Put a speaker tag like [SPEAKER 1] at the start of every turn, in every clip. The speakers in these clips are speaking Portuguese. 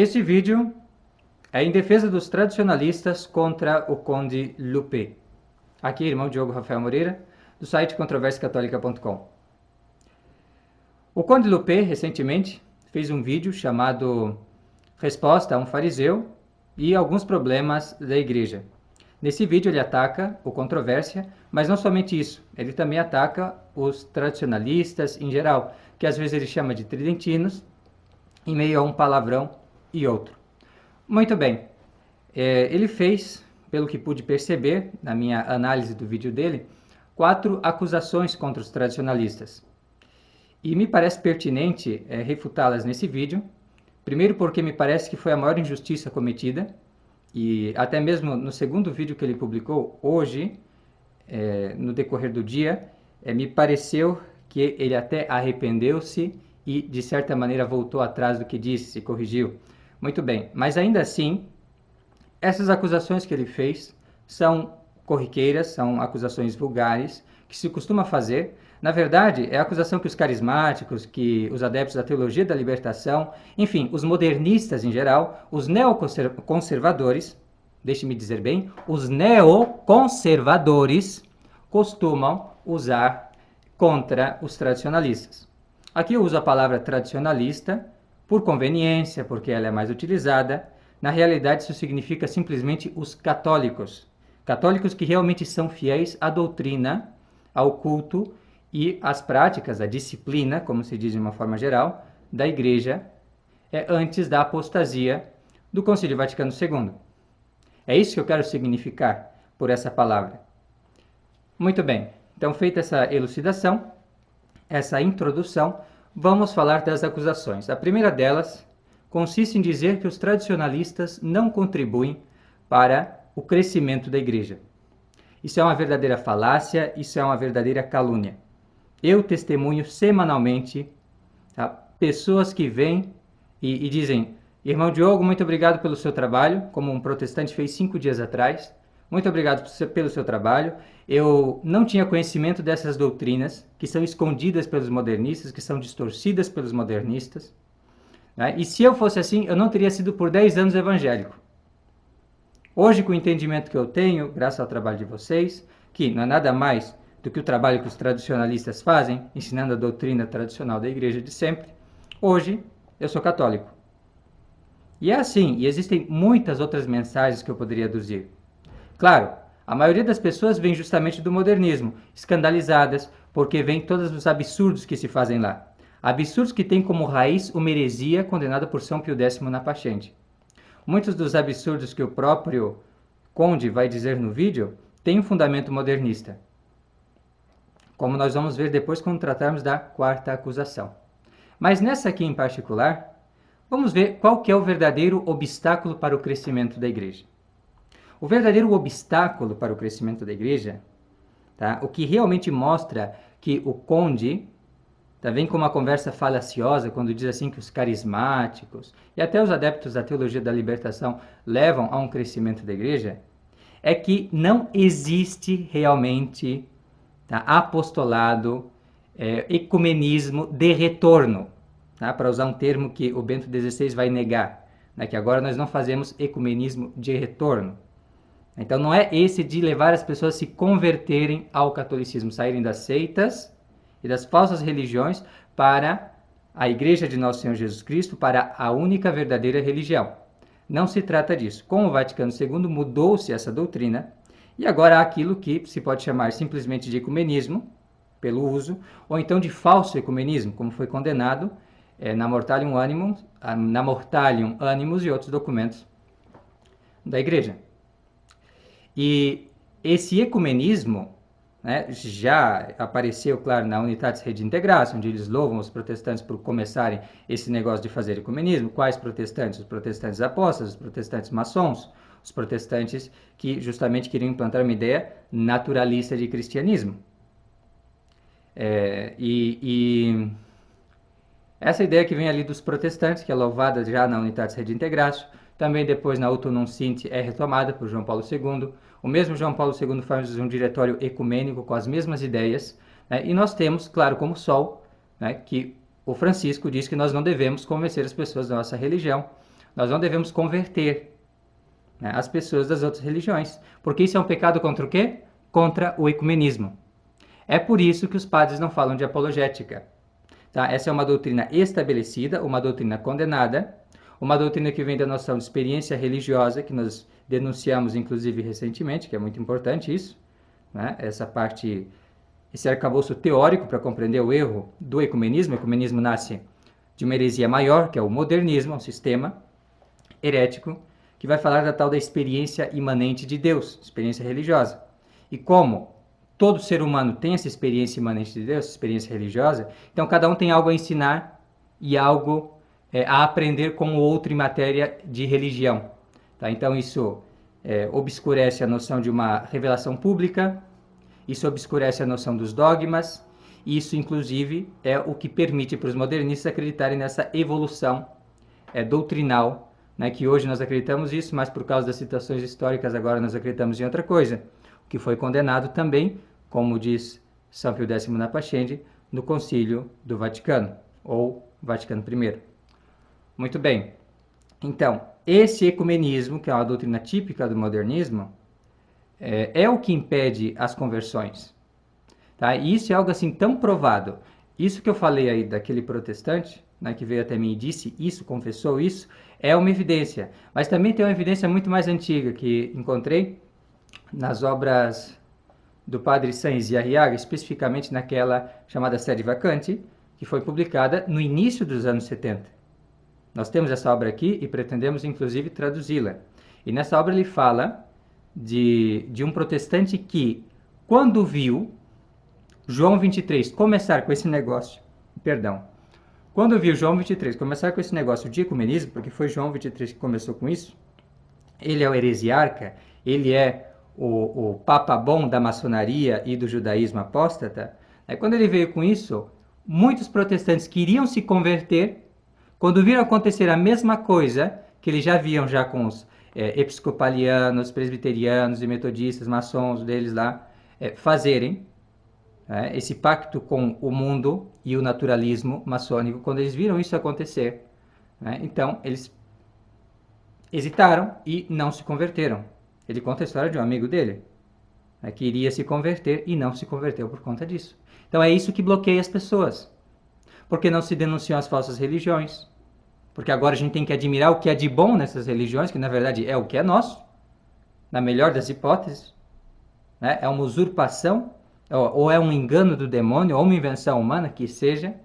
[SPEAKER 1] Este vídeo é em defesa dos tradicionalistas contra o Conde Lupé. Aqui, irmão Diogo Rafael Moreira, do site controversiacatólica.com. O Conde Lupé, recentemente, fez um vídeo chamado Resposta a um fariseu e alguns problemas da igreja. Nesse vídeo ele ataca o Controvérsia, mas não somente isso, ele também ataca os tradicionalistas em geral, que às vezes ele chama de tridentinos, em meio a um palavrão e outro. Muito bem, ele fez, pelo que pude perceber na minha análise do vídeo dele, 4 acusações contra os tradicionalistas. E me parece pertinente refutá-las nesse vídeo, primeiro porque me parece que foi a maior injustiça cometida, e até mesmo no segundo vídeo que ele publicou hoje, no decorrer do dia, me pareceu que ele até arrependeu-se e de certa maneira voltou atrás do que disse, se corrigiu. Muito bem, mas ainda assim, essas acusações que ele fez são corriqueiras, são acusações vulgares, que se costuma fazer. Na verdade, é a acusação que os carismáticos, que os adeptos da teologia da libertação, enfim, os modernistas em geral, os neoconservadores, deixe-me dizer bem, os neoconservadores costumam usar contra os tradicionalistas. Aqui eu uso a palavra tradicionalista por conveniência, porque ela é mais utilizada. Na realidade, isso significa simplesmente os católicos. Católicos que realmente são fiéis à doutrina, ao culto e às práticas, à disciplina, como se diz de uma forma geral, da Igreja, antes da apostasia do Concílio Vaticano II. É isso que eu quero significar por essa palavra. Muito bem, então feita essa elucidação, essa introdução, vamos falar das acusações. A primeira delas consiste em dizer que os tradicionalistas não contribuem para o crescimento da igreja. Isso é uma verdadeira falácia, isso é uma verdadeira calúnia. Eu testemunho semanalmente pessoas que vêm e dizem: irmão Diogo, muito obrigado pelo seu trabalho, como um protestante fez 5 dias atrás. Muito obrigado pelo seu trabalho. Eu não tinha conhecimento dessas doutrinas que são escondidas pelos modernistas, que são distorcidas pelos modernistas. E se eu fosse assim, eu não teria sido por 10 anos evangélico. Hoje, com o entendimento que eu tenho, graças ao trabalho de vocês, que não é nada mais do que o trabalho que os tradicionalistas fazem, ensinando a doutrina tradicional da igreja de sempre, hoje eu sou católico. E é assim, e existem muitas outras mensagens que eu poderia aduzir. Claro, a maioria das pessoas vem justamente do modernismo, escandalizadas, porque vem todos os absurdos que se fazem lá. Absurdos que têm como raiz uma heresia condenada por São Pio X na Pachente. Muitos dos absurdos que o próprio Conde vai dizer no vídeo têm um fundamento modernista, como nós vamos ver depois quando tratarmos da quarta acusação. Mas nessa aqui em particular, vamos ver qual que é o verdadeiro obstáculo para o crescimento da igreja. O verdadeiro obstáculo para o crescimento da igreja, o que realmente mostra que o Conde vem com uma conversa falaciosa quando diz assim que os carismáticos e até os adeptos da teologia da libertação levam a um crescimento da igreja, é que não existe realmente apostolado, ecumenismo de retorno, para usar um termo que o Bento XVI vai negar, que agora nós não fazemos ecumenismo de retorno. Então não é esse de levar as pessoas a se converterem ao catolicismo, saírem das seitas e das falsas religiões para a Igreja de Nosso Senhor Jesus Cristo, para a única verdadeira religião. Não se trata disso. Com o Vaticano II mudou-se essa doutrina e agora há aquilo que se pode chamar simplesmente de ecumenismo, pelo uso, ou então de falso ecumenismo, como foi condenado na Mortalium Animus e outros documentos da Igreja. E esse ecumenismo já apareceu, claro, na Unitatis Redintegratio, onde eles louvam os protestantes por começarem esse negócio de fazer ecumenismo. Quais protestantes? Os protestantes apóstolos, os protestantes maçons, os protestantes que justamente queriam implantar uma ideia naturalista de cristianismo. Essa ideia que vem ali dos protestantes, que é louvada já na Unitatis Redintegratio, também depois na Auto Non Sint é retomada por João Paulo II. O mesmo João Paulo II faz um diretório ecumênico com as mesmas ideias. E nós temos, claro, como sol, que o Francisco diz que nós não devemos convencer as pessoas da nossa religião. Nós não devemos converter, né, as pessoas das outras religiões, porque isso é um pecado contra o quê? Contra o ecumenismo. É por isso que os padres não falam de apologética. Tá? Essa é uma doutrina estabelecida, uma doutrina condenada, uma doutrina que vem da noção de experiência religiosa, que nós denunciamos inclusive recentemente, que é muito importante isso, né? Essa parte, esse arcabouço teórico para compreender o erro do ecumenismo. O ecumenismo nasce de uma heresia maior, que é o modernismo, um sistema herético, que vai falar da tal da experiência imanente de Deus, experiência religiosa. E como todo ser humano tem essa experiência imanente de Deus, essa experiência religiosa, então cada um tem algo a ensinar e algo a aprender com o outro em matéria de religião. Tá? Então isso obscurece a noção de uma revelação pública, isso obscurece a noção dos dogmas, e isso inclusive é o que permite para os modernistas acreditarem nessa evolução doutrinal, né, que hoje nós acreditamos isso, mas por causa das citações históricas agora nós acreditamos em outra coisa, que foi condenado também, como diz São Pio X Napachende, no Concílio do Vaticano, ou Vaticano I. Muito bem, então, esse ecumenismo, que é uma doutrina típica do modernismo, é o que impede as conversões. Tá? E isso é algo assim tão provado. Isso que eu falei aí daquele protestante, né, que veio até mim e disse isso, confessou isso, é uma evidência. Mas também tem uma evidência muito mais antiga que encontrei nas obras do padre Sainz de Arriaga, especificamente naquela chamada Sede Vacante, que foi publicada no início dos anos 70. Nós temos essa obra aqui e pretendemos inclusive traduzi-la. E nessa obra ele fala de um protestante que, quando viu João 23 começar com esse negócio, quando viu João 23 começar com esse negócio de ecumenismo, porque foi João 23 que começou com isso, ele é o heresiarca, ele é o papa bom da maçonaria e do judaísmo apóstata. Quando ele veio com isso, muitos protestantes queriam se converter, quando viram acontecer a mesma coisa que eles já viam já com os episcopalianos, presbiterianos e metodistas, maçons deles lá, fazerem, esse pacto com o mundo e o naturalismo maçônico, quando eles viram isso acontecer, então eles hesitaram e não se converteram. Ele conta a história de um amigo dele, que iria se converter e não se converteu por conta disso. Então é isso que bloqueia as pessoas. Porque não se denunciam as falsas religiões. Porque agora a gente tem que admirar o que é de bom nessas religiões, que na verdade é o que é nosso, na melhor das hipóteses. É uma usurpação, ou é um engano do demônio, ou uma invenção humana, que seja,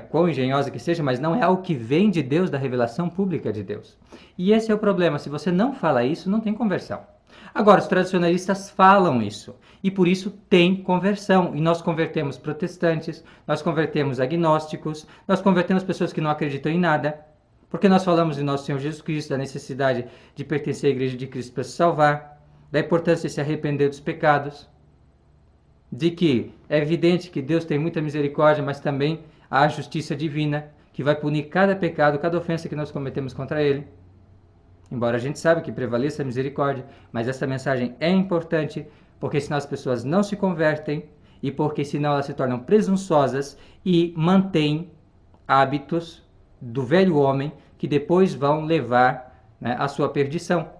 [SPEAKER 1] quão engenhosa que seja, mas não é algo que vem de Deus, da revelação pública de Deus. E esse é o problema, se você não fala isso, não tem conversão. Agora, os tradicionalistas falam isso, e por isso tem conversão, e nós convertemos protestantes, nós convertemos agnósticos, nós convertemos pessoas que não acreditam em nada, porque nós falamos de nosso Senhor Jesus Cristo, da necessidade de pertencer à Igreja de Cristo para se salvar, da importância de se arrepender dos pecados, de que é evidente que Deus tem muita misericórdia, mas também há a justiça divina, que vai punir cada pecado, cada ofensa que nós cometemos contra Ele. Embora a gente saiba que prevaleça a misericórdia, mas essa mensagem é importante, porque senão as pessoas não se convertem, e porque senão elas se tornam presunçosas e mantêm hábitos do velho homem, que depois vão levar, à sua perdição.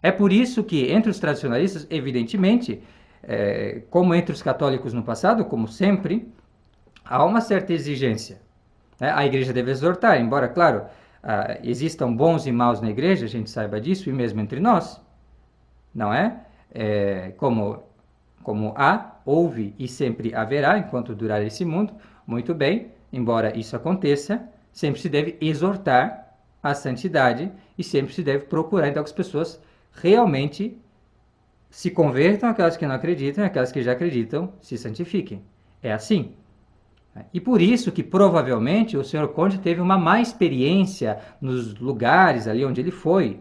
[SPEAKER 1] É por isso que, entre os tradicionalistas, evidentemente, como entre os católicos no passado, como sempre, há uma certa exigência. A igreja deve exortar, embora, claro, existam bons e maus na igreja, a gente saiba disso, e mesmo entre nós, não é? Como há, houve e sempre haverá, enquanto durar esse mundo, muito bem, embora isso aconteça, sempre se deve exortar a santidade e sempre se deve procurar, então, que as pessoas realmente se convertam, aquelas que não acreditam, e aquelas que já acreditam se santifiquem. É assim. E por isso que provavelmente o Sr. Conde teve uma má experiência nos lugares ali onde ele foi,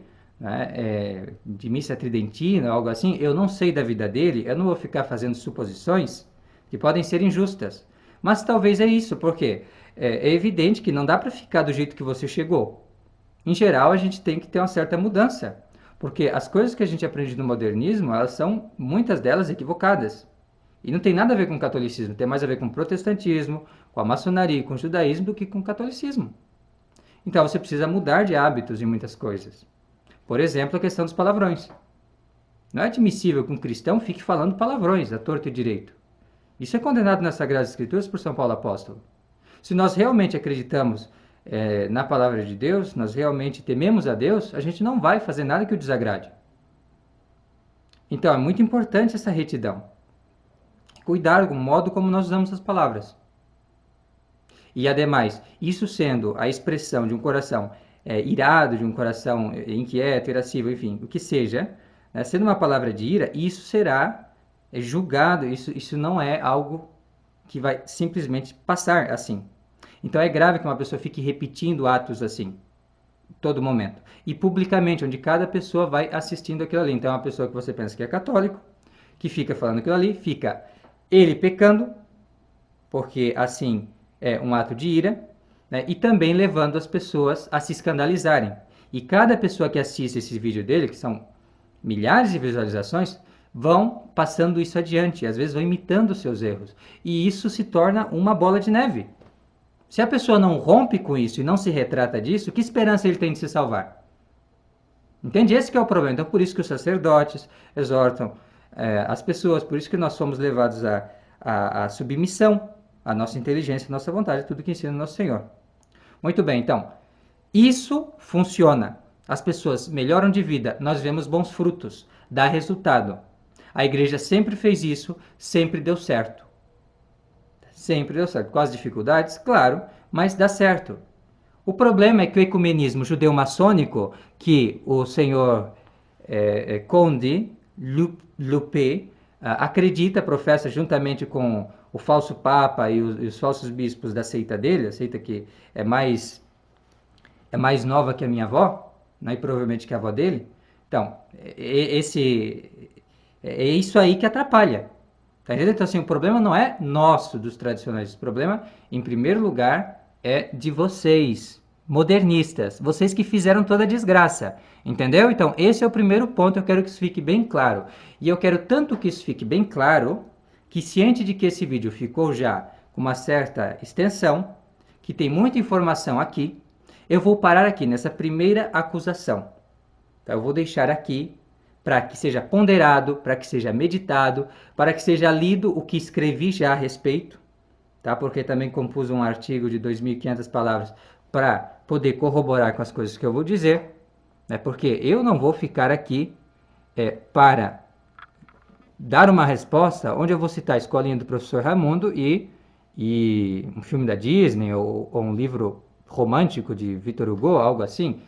[SPEAKER 1] de missa tridentina, algo assim. Eu não sei da vida dele, eu não vou ficar fazendo suposições que podem ser injustas. Mas talvez é isso, porque é evidente que não dá para ficar do jeito que você chegou. Em geral, a gente tem que ter uma certa mudança, porque as coisas que a gente aprende no modernismo, elas são, muitas delas, equivocadas. E não tem nada a ver com o catolicismo, tem mais a ver com o protestantismo, com a maçonaria e com o judaísmo do que com o catolicismo. Então você precisa mudar de hábitos em muitas coisas. Por exemplo, a questão dos palavrões. Não é admissível que um cristão fique falando palavrões à torto e direito. Isso é condenado nas Sagradas Escrituras por São Paulo Apóstolo. Se nós realmente acreditamos na palavra de Deus, nós realmente tememos a Deus, a gente não vai fazer nada que o desagrade. Então é muito importante essa retidão. Cuidar com o modo como nós usamos as palavras. E ademais, isso sendo a expressão de um coração irado, de um coração inquieto, irascível, enfim, o que seja, né, sendo uma palavra de ira, isso será julgado, isso não é algo que vai simplesmente passar assim. Então é grave que uma pessoa fique repetindo atos assim, todo momento. E publicamente, onde cada pessoa vai assistindo aquilo ali. Então é uma pessoa que você pensa que é católico, que fica falando aquilo ali, fica ele pecando, porque assim é um ato de ira, né, e também levando as pessoas a se escandalizarem. E cada pessoa que assiste esse vídeo dele, que são milhares de visualizações, vão passando isso adiante, às vezes vão imitando os seus erros. E isso se torna uma bola de neve. Se a pessoa não rompe com isso e não se retrata disso, que esperança ele tem de se salvar? Entende? Esse que é o problema. Então, por isso que os sacerdotes exortam as pessoas, por isso que nós somos levados à submissão, à nossa inteligência, à nossa vontade, tudo que ensina o nosso Senhor. Muito bem, então, isso funciona. As pessoas melhoram de vida, nós vemos bons frutos, dá resultado. A igreja sempre fez isso, sempre deu certo. Sempre deu certo. Com as dificuldades, claro, mas dá certo. O problema é que o ecumenismo judeu-maçônico, que o senhor Conde Lupé acredita, professa juntamente com o falso papa e os falsos bispos da seita dele, a seita que é mais nova que a minha avó, né, e provavelmente que a avó dele. Então, é isso aí que atrapalha. Tá entendendo? Então, assim, o problema não é nosso, dos tradicionais. O problema, em primeiro lugar, é de vocês, modernistas. Vocês que fizeram toda a desgraça. Entendeu? Então, esse é o primeiro ponto. Eu quero que isso fique bem claro. E eu quero tanto que isso fique bem claro, que ciente de que esse vídeo ficou já com uma certa extensão, que tem muita informação aqui, eu vou parar aqui nessa primeira acusação. Então, eu vou deixar aqui para que seja ponderado, para que seja meditado, para que seja lido o que escrevi já a respeito, tá? Porque também compus um artigo de 2.500 palavras para poder corroborar com as coisas que eu vou dizer, né? Porque eu não vou ficar aqui para dar uma resposta onde eu vou citar a Escolinha do Professor Raimundo e um filme da Disney ou um livro romântico de Victor Hugo, algo assim.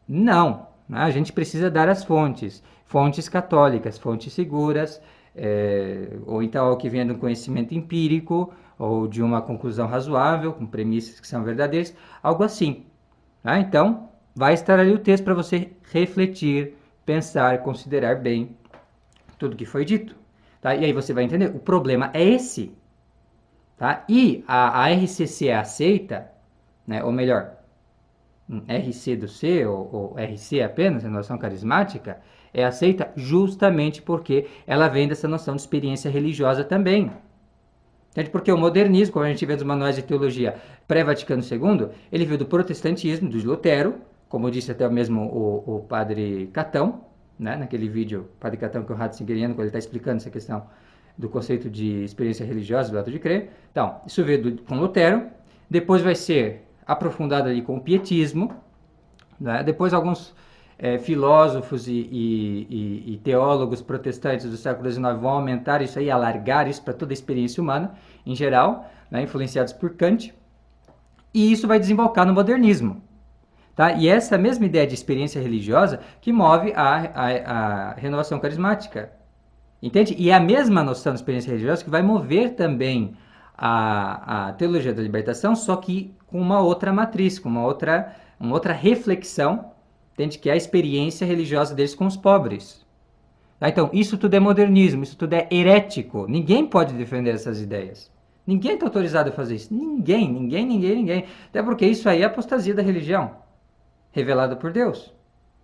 [SPEAKER 1] Não, né? A gente precisa dar as fontes, fontes católicas, fontes seguras, ou então algo que venha de um conhecimento empírico, ou de uma conclusão razoável, com premissas que são verdadeiras, algo assim. Tá? Então, vai estar ali o texto para você refletir, pensar, considerar bem tudo que foi dito. Tá? E aí você vai entender, o problema é esse. Tá? E a RCC aceita, né, ou melhor, RC do C, ou RC apenas, renovação carismática, é aceita justamente porque ela vem dessa noção de experiência religiosa também. Entende? Porque o modernismo, como a gente vê nos manuais de teologia pré-Vaticano II, ele veio do protestantismo, do Lutero, como disse até mesmo o padre Catão, né, naquele vídeo, padre Catão, que é o Ratzingeriano, quando ele está explicando essa questão do conceito de experiência religiosa, do ato de crer. Então, isso veio com Lutero, depois vai ser aprofundado ali com o pietismo, né? Depois alguns filósofos e teólogos protestantes do século XIX vão aumentar isso aí, alargar isso para toda a experiência humana em geral, né? Influenciados por Kant, e isso vai desembocar no modernismo. Tá? E essa mesma ideia de experiência religiosa que move a renovação carismática. Entende? E é a mesma noção de experiência religiosa que vai mover também a teologia da libertação, só que com uma outra matriz, com uma outra reflexão, entende? Que é a experiência religiosa deles com os pobres. Tá? Então, isso tudo é modernismo, isso tudo é herético. Ninguém pode defender essas ideias. Ninguém está autorizado a fazer isso. Ninguém. Até porque isso aí é apostasia da religião, revelada por Deus.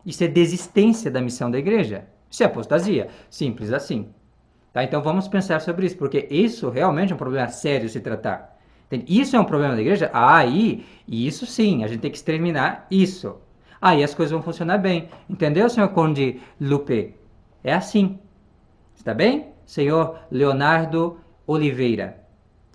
[SPEAKER 1] Isso é desistência da missão da igreja. Isso é apostasia. Simples assim. Tá? Então vamos pensar sobre isso, porque isso realmente é um problema sério se tratar. Isso é um problema da igreja? Aí, isso sim, a gente tem que exterminar isso. Aí as coisas vão funcionar bem. Entendeu, senhor Conde Lupe? É assim. Está bem? Senhor Leonardo Oliveira.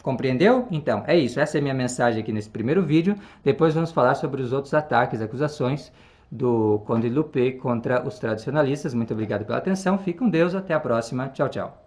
[SPEAKER 1] Compreendeu? Então, é isso. Essa é a minha mensagem aqui nesse primeiro vídeo. Depois vamos falar sobre os outros ataques, acusações do Conde Lupe contra os tradicionalistas. Muito obrigado pela atenção. Fique com Deus. Até a próxima. Tchau, tchau.